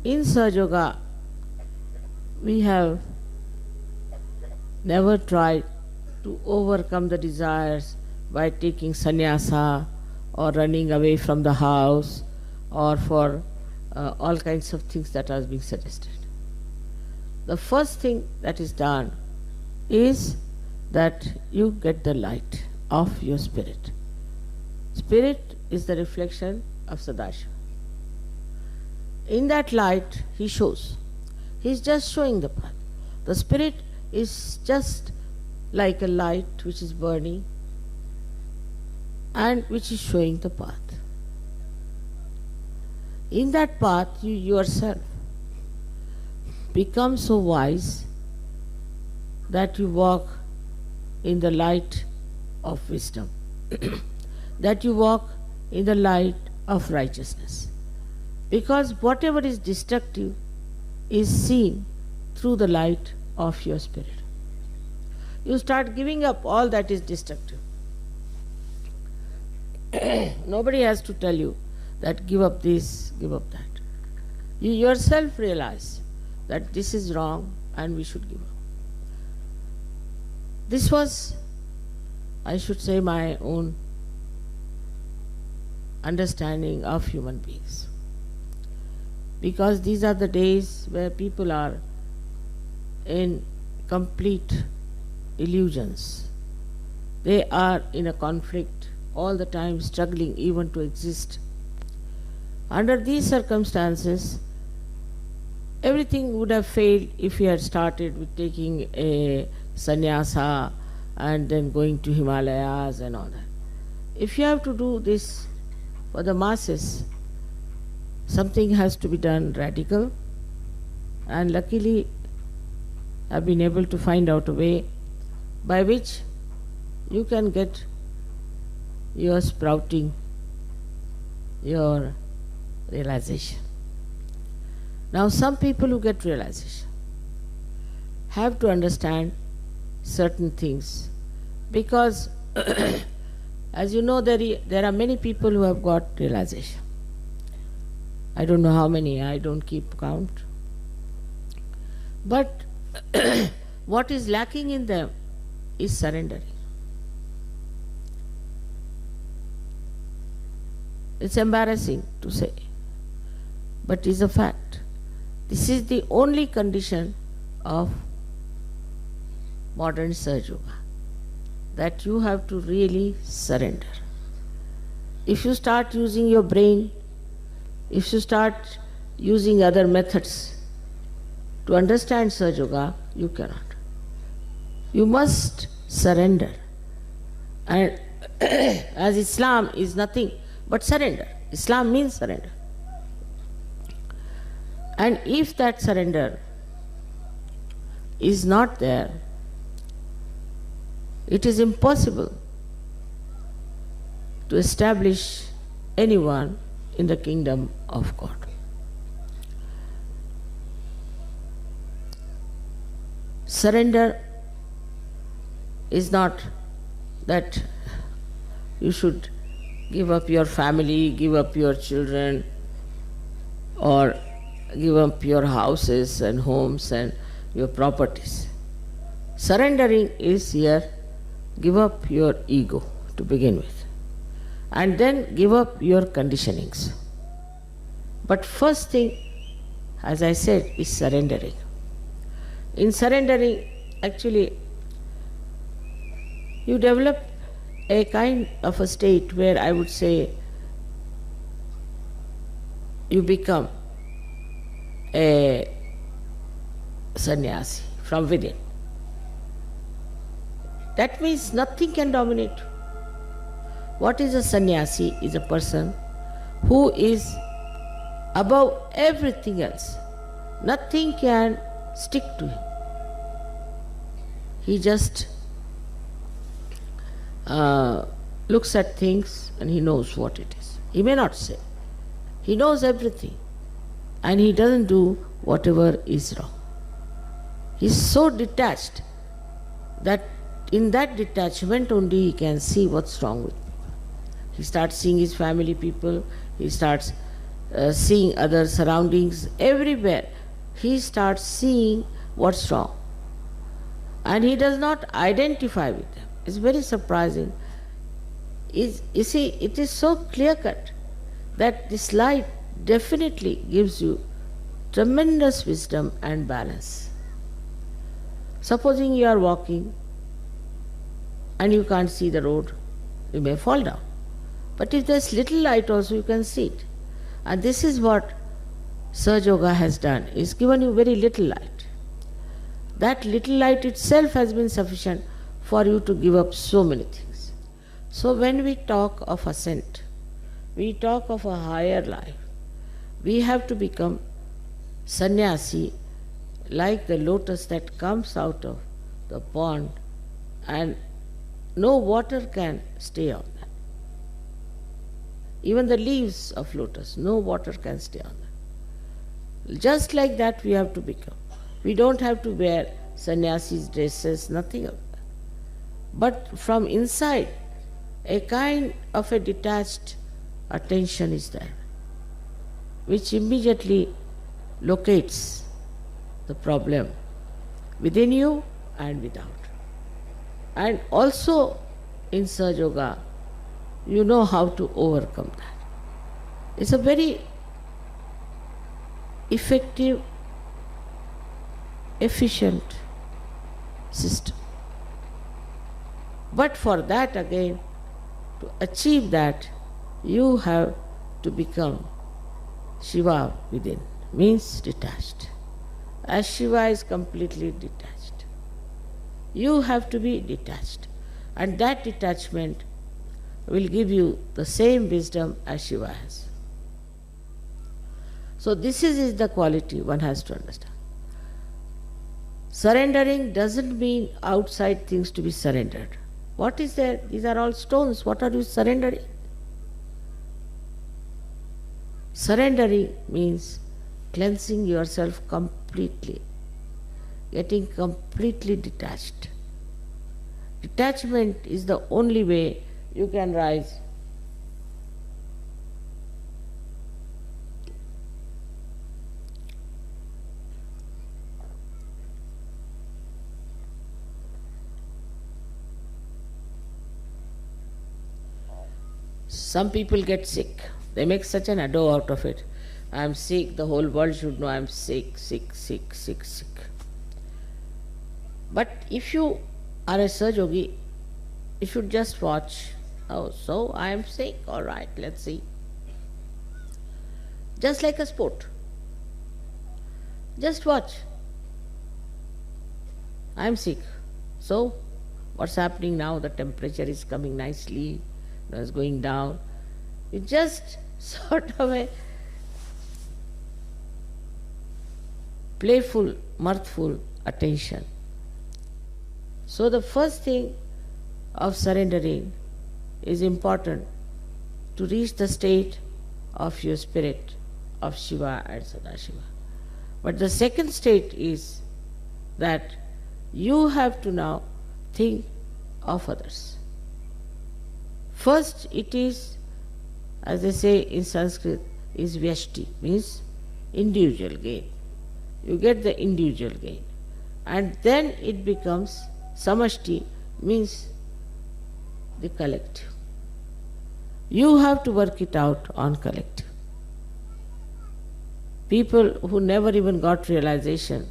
in Sahaja Yoga, we have never tried to overcome the desires by taking sannyasa or running away from the house or for all kinds of things that are being suggested. The first thing that is done is that you get the light of your spirit. Spirit is the reflection of Sadashiva. In that light, he shows. He is just showing the path. The spirit is just like a light which is burning and which is showing the path. In that path, you yourself become so wise that you walk in the light of wisdom, that you walk in the light of righteousness. Because whatever is destructive is seen through the light of your spirit. You start giving up all that is destructive. Nobody has to tell you that give up this, give up that. You yourself realize that this is wrong and we should give up. This was, I should say, my own understanding of human beings. Because these are the days where people are in complete illusions. They are in a conflict all the time, struggling even to exist. Under these circumstances, everything would have failed if we had started with taking a sannyasa and then going to Himalayas and all that. If you have to do this for the masses, something has to be done radical, and luckily I've been able to find out a way by which you can get your sprouting, your realization. Now some people who get realization have to understand certain things, because as you know, there are many people who have got realization. I don't know how many, I don't keep count. But what is lacking in them is surrendering. It's embarrassing to say, but it is a fact. This is the only condition of modern Sahaja Yoga, that you have to really surrender. If you start using your brain, if you start using other methods to understand Sahaja Yoga, you cannot. You must surrender. And as Islam is nothing but surrender. Islam means surrender. And if that surrender is not there, it is impossible to establish anyone in the kingdom of God. Surrender is not that you should give up your family, give up your children, or give up your houses and homes and your properties. Surrendering is here, give up your ego to begin with, and then give up your conditionings. But first thing, as I said, is surrendering. In surrendering, actually, you develop a kind of a state where I would say you become a sannyasi from within. That means nothing can dominate you. What is a sannyasi? Is a person who is above everything else. Nothing can stick to him. He just looks at things and he knows what it is. He may not say. He knows everything and he doesn't do whatever is wrong. He is so detached that in that detachment only he can see what's wrong with people. He starts seeing his family people, he starts seeing other surroundings, everywhere he starts seeing what's wrong. And he does not identify with them. It's very surprising. You see, it is so clear-cut that this light definitely gives you tremendous wisdom and balance. Supposing you are walking and you can't see the road, you may fall down. But if there's little light also, you can see it. And this is what Sahaja Yoga has done. It's given you very little light. That little light itself has been sufficient for you to give up so many things. So when we talk of ascent, we talk of a higher life, we have to become sannyasi, like the lotus that comes out of the pond and no water can stay on that. Even the leaves of lotus, no water can stay on that. Just like that we have to become. We don't have to wear sannyasi's dresses, nothing of that. But from inside, a kind of a detached attention is there, which immediately locates the problem within you and without. And also in Sahaja Yoga, you know how to overcome that. It's a very effective, efficient system. But for that again, to achieve that, you have to become Shiva within, means detached. As Shiva is completely detached, you have to be detached. And that detachment will give you the same wisdom as Shiva has. So this is the quality one has to understand. Surrendering doesn't mean outside things to be surrendered. What is there? These are all stones. What are you surrendering? Surrendering means cleansing yourself completely, getting completely detached. Detachment is the only way you can rise. Some people get sick. They make such an ado out of it. I am sick, the whole world should know I am sick, sick, sick, sick, sick. But if you are a Sahaja Yogi, you should just watch. Oh, so I am sick, all right, let's see. Just like a sport. Just watch. I am sick. So, what's happening now? The temperature is coming nicely, it's going down. You just sort of a playful, mirthful attention. So the first thing of surrendering is important to reach the state of your spirit of Shiva and Sadashiva. But the second state is that you have to now think of others. First it is, as they say in Sanskrit, is vyashti, means individual gain. You get the individual gain. And then it becomes samashti, means the collective. You have to work it out on collective. People who never even got realization,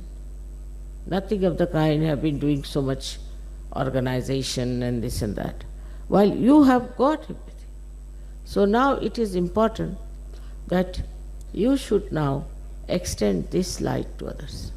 nothing of the kind, have been doing so much organization and this and that, while you have got everything. So now it is important that you should now extend this light to others.